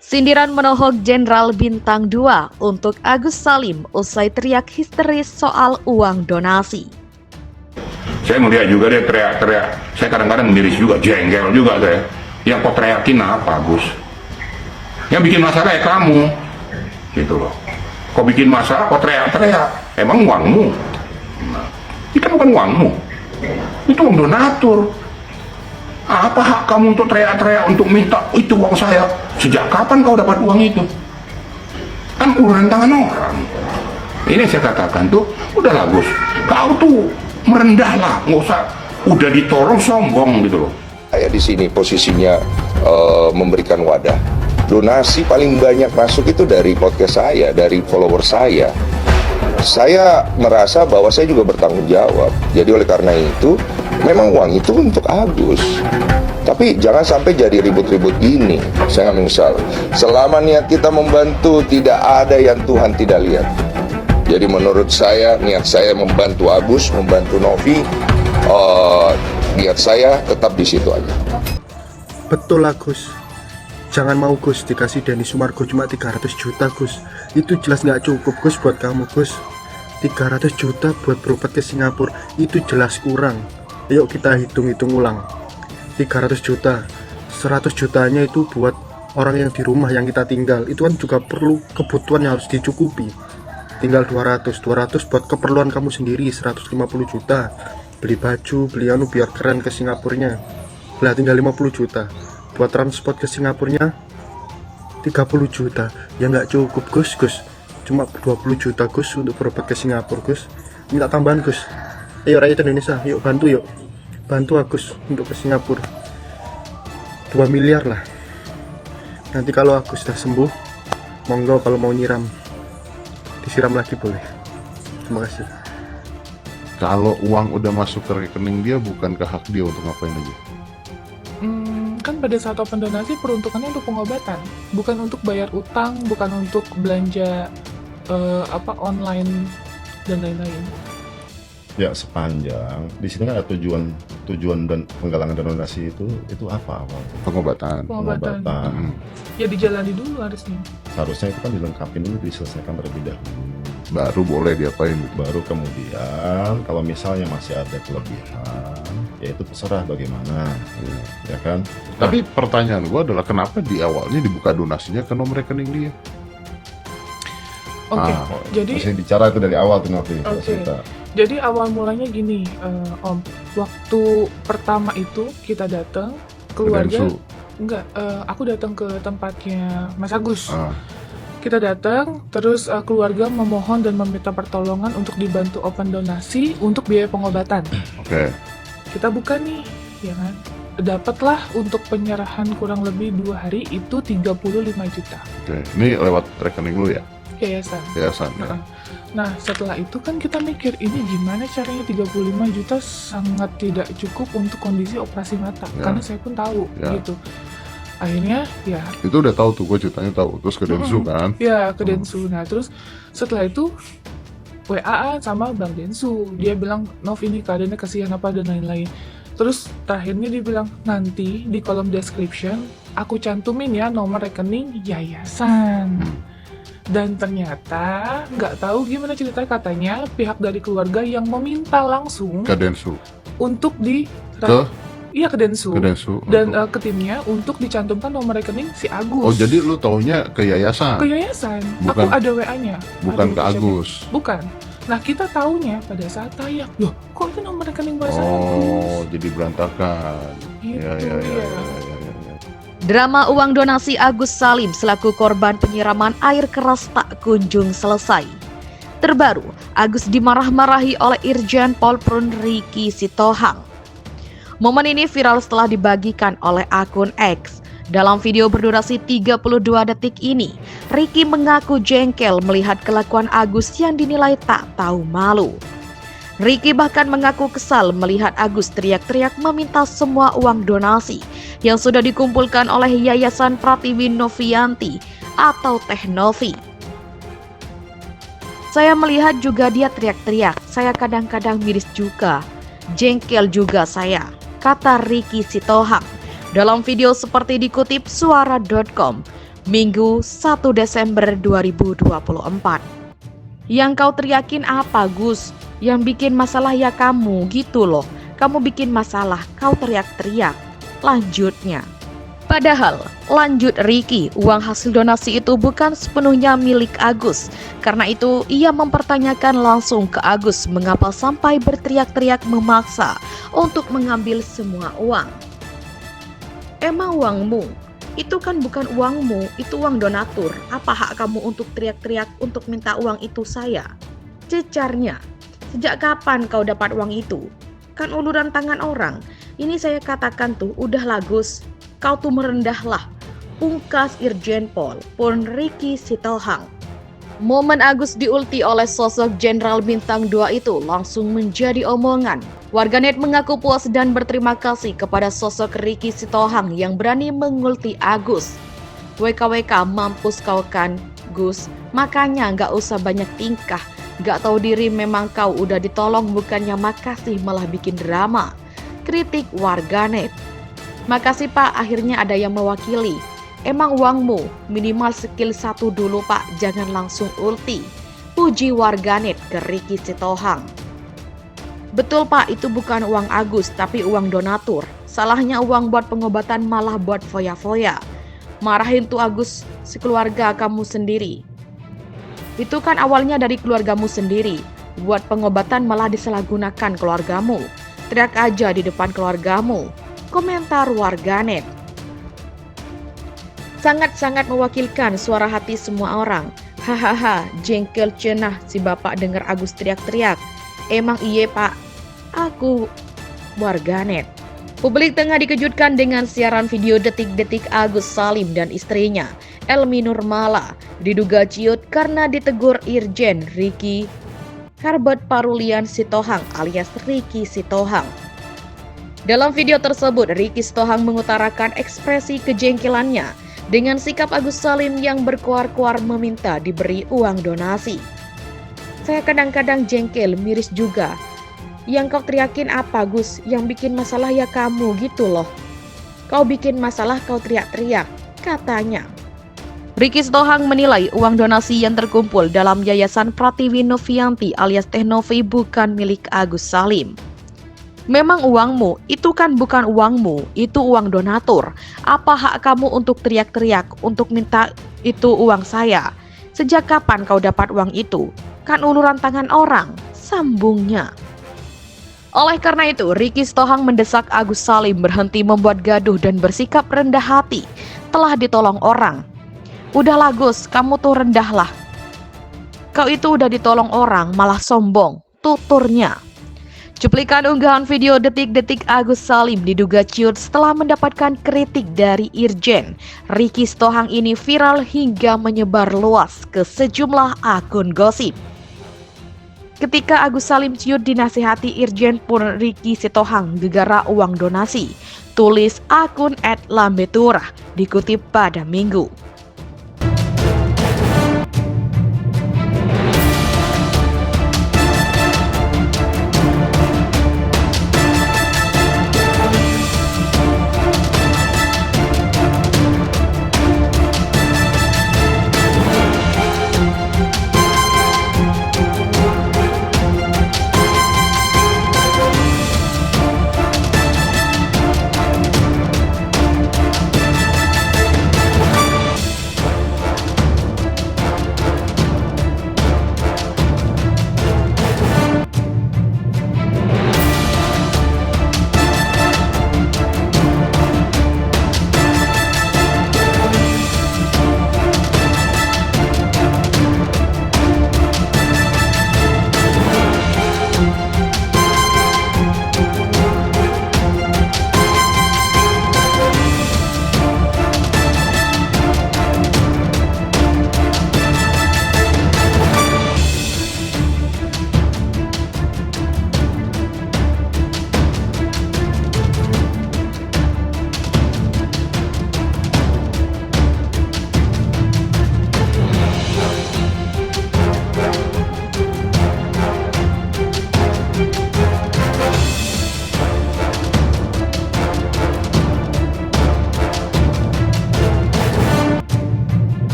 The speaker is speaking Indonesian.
Sindiran menohok Jenderal Bintang 2 untuk Agus Salim usai teriak histeris soal uang donasi. Saya melihat juga dia teriak-teriak. Saya kadang-kadang miris juga, jengkel juga saya. Yang kau teriakin apa, Gus? Yang bikin masalah ya kamu. Gitu loh. Kau bikin masalah, kau teriak-teriak. Emang uangmu? Nah, itu kan bukan uangmu. Itu uang donatur. Apa hak kamu untuk teriak-teriak untuk minta itu uang saya? Sejak kapan kau dapat uang itu? Kan urusan tangan orang. Ini saya katakan tuh, udahlah Gus, kau tuh merendahlah, nggak usah udah ditolong sombong gitu loh. Saya di sini posisinya memberikan wadah. Donasi paling banyak masuk itu dari podcast saya, dari follower saya. Saya merasa bahwa saya juga bertanggung jawab. Jadi oleh karena itu, memang uang itu untuk Agus. Tapi jangan sampai jadi ribut-ribut gini. Saya menyesal. Selama niat kita membantu, tidak ada yang Tuhan tidak lihat. Jadi menurut saya, niat saya membantu Agus, membantu Novi, niat saya tetap di situ aja. Betul lah Gus. Jangan mau Gus dikasih Denny Sumargo cuma 300 juta Gus. Itu jelas nggak cukup Gus buat kamu Gus. 300 juta buat berobat ke Singapura itu jelas kurang. Yuk kita hitung-hitung ulang. 300 juta, 100 jutanya itu buat orang yang di rumah yang kita tinggal. Itu kan juga perlu kebutuhan yang harus dicukupi. Tinggal 200 buat keperluan kamu sendiri, 150 juta. Beli baju, beli anu biar keren ke Singapurnya. Lah tinggal 50 juta. Buat transport ke Singapurnya 30 juta. Ya nggak cukup Gus. Cuma 20 juta Gus untuk berobat ke Singapura Gus. Minta tambahan Gus. Ayo rakyat Indonesia, yuk bantu yuk. Bantu Agus untuk ke Singapura. 2 miliar lah. Nanti kalau Agus sudah sembuh, monggo kalau mau nyiram, disiram lagi boleh. Terima kasih. Kalau uang udah masuk ke rekening dia, bukankah hak dia untuk ngapain aja? Kan pada saat open donasi peruntukannya untuk pengobatan, bukan untuk bayar utang, bukan untuk belanja online dan lain-lain. Ya, sepanjang di sini kan ada tujuan dan penggalangan donasi itu apa? Pengobatan. Ya dijalani dulu harusnya. Seharusnya itu kan dilengkapi dulu, diselesaikan terlebih dahulu. Baru boleh diapain. Baru kemudian kalau misalnya masih ada kelebihan, ya itu terserah bagaimana, ya kan? Tapi pertanyaan gua adalah kenapa di awalnya dibuka donasinya ke nomor rekening dia? Oke, jadi masih bicara itu dari awal tuh Novi. Jadi awal mulanya gini, Om. Waktu pertama itu kita datang keluarga, aku datang ke tempatnya Mas Agus. Kita datang, terus keluarga memohon dan meminta pertolongan untuk dibantu open donasi untuk biaya pengobatan. Oke. Kita buka nih, ya kan? Dapatlah untuk penyerahan kurang lebih 2 hari itu 35 juta. Oke, ini lewat rekening lu ya? Yayasan. Ya. Nah, setelah itu kan kita mikir, ini gimana caranya 35 juta sangat tidak cukup untuk kondisi operasi mata. Karena saya pun tahu, gitu. Akhirnya, ya. Itu udah tahu tuh, gue ceritanya tahu. Terus ke Densu kan? Ya, ke Densu. Nah, terus setelah itu, WA sama Bang Densu. Dia bilang, Nov ini keadaannya kasihan apa dan lain-lain. Terus terakhirnya dia bilang, nanti di kolom description, aku cantumin ya nomor rekening yayasan. Dan ternyata nggak tahu gimana ceritanya, katanya pihak dari keluarga yang meminta langsung Ke Densu. untuk ke Densu. Dan ke timnya untuk dicantumkan nomor rekening si Agus. Oh, jadi lu taunya ke yayasan? Ke yayasan. Bukan, aku ada WA-nya. Bukan ke Agus. Bukan. Nah, kita taunya pada saat tayang. Loh, kok itu nomor rekening bahasa Agus? Oh, jadi berantakan. Gitu, Ya. Drama uang donasi Agus Salim selaku korban penyiraman air keras tak kunjung selesai. Terbaru, Agus dimarah-marahi oleh Irjen Pol Prun Ricky Sitohang. Momen ini viral setelah dibagikan oleh akun X. Dalam video berdurasi 32 detik ini, Ricky mengaku jengkel melihat kelakuan Agus yang dinilai tak tahu malu. Ricky bahkan mengaku kesal melihat Agus teriak-teriak meminta semua uang donasi yang sudah dikumpulkan oleh Yayasan Pratiwi Novianti atau Teh Novi. Saya melihat juga dia teriak-teriak, saya kadang-kadang miris juga, jengkel juga saya, kata Ricky Sitohang. Dalam video seperti dikutip suara.com, Minggu 1 Desember 2024. Yang kau teriakin apa, Gus? Yang bikin masalah ya kamu, gitu loh. Kamu bikin masalah, kau teriak-teriak. Lanjutnya. Padahal, lanjut Ricky, uang hasil donasi itu bukan sepenuhnya milik Agus. Karena itu, ia mempertanyakan langsung ke Agus mengapa sampai berteriak-teriak memaksa untuk mengambil semua uang. Emang uangmu? Itu kan bukan uangmu, itu uang donatur. Apa hak kamu untuk teriak-teriak untuk minta uang itu saya? Cecarnya, sejak kapan kau dapat uang itu? Kan uluran tangan orang. Ini saya katakan tuh, udahlah Gus. Kau tuh merendahlah. Pungkas Irjen Pol Ricky Sitohang. Momen Agus diulti oleh sosok Jenderal Bintang 2 itu langsung menjadi omongan. Warganet mengaku puas dan berterima kasih kepada sosok Ricky Sitohang yang berani mengulti Agus. WKWK mampus kau kan, Gus. Makanya gak usah banyak tingkah. Gak tahu diri memang kau udah ditolong bukannya makasih malah bikin drama. Kritik warganet. Makasih Pak, akhirnya ada yang mewakili. Emang uangmu, minimal skill 1 dulu Pak, jangan langsung ulti. Puji warganet ke Ricky Sitohang. Betul Pak, itu bukan uang Agus, tapi uang donatur. Salahnya uang buat pengobatan malah buat foya-foya. Marahin tuh Agus, sekeluarga kamu sendiri. Itu kan awalnya dari keluargamu sendiri. Buat pengobatan malah disalahgunakan keluargamu. Teriak aja di depan keluargamu. Komentar warganet. Sangat-sangat mewakilkan suara hati semua orang. Hahaha, jengkel cenah si bapak dengar Agus teriak-teriak. Emang iye Pak, aku warganet. Publik tengah dikejutkan dengan siaran video detik-detik Agus Salim dan istrinya, Elmi Nurmala, diduga ciut karena ditegur Irjen Ricky Herbert Parulian Sitohang alias Ricky Sitohang. Dalam video tersebut, Ricky Sitohang mengutarakan ekspresi kejengkelannya dengan sikap Agus Salim yang berkuar-kuar meminta diberi uang donasi. Saya kadang-kadang jengkel, miris juga. Yang kau teriakin apa Gus? Yang bikin masalah ya kamu gitu loh. Kau bikin masalah kau teriak-teriak, katanya. Ricky Sitohang menilai uang donasi yang terkumpul dalam Yayasan Pratiwi Novianti alias Teh Novi bukan milik Agus Salim. Memang uangmu, itu kan bukan uangmu, itu uang donatur. Apa hak kamu untuk teriak-teriak, untuk minta itu uang saya? Sejak kapan kau dapat uang itu? Kan uluran tangan orang, sambungnya. Oleh karena itu, Ricky Sitohang mendesak Agus Salim berhenti membuat gaduh dan bersikap rendah hati. Telah ditolong orang. Udahlah Gus, kamu tuh rendahlah. Kau itu udah ditolong orang, malah sombong, tuturnya. Cuplikan unggahan video detik-detik Agus Salim diduga ciut setelah mendapatkan kritik dari Irjen Ricky Sitohang ini viral hingga menyebar luas ke sejumlah akun gosip. Ketika Agus Salim ciut dinasihati Irjen Pol Ricky Sitohang gegara uang donasi, tulis akun @lambeturah dikutip pada Minggu.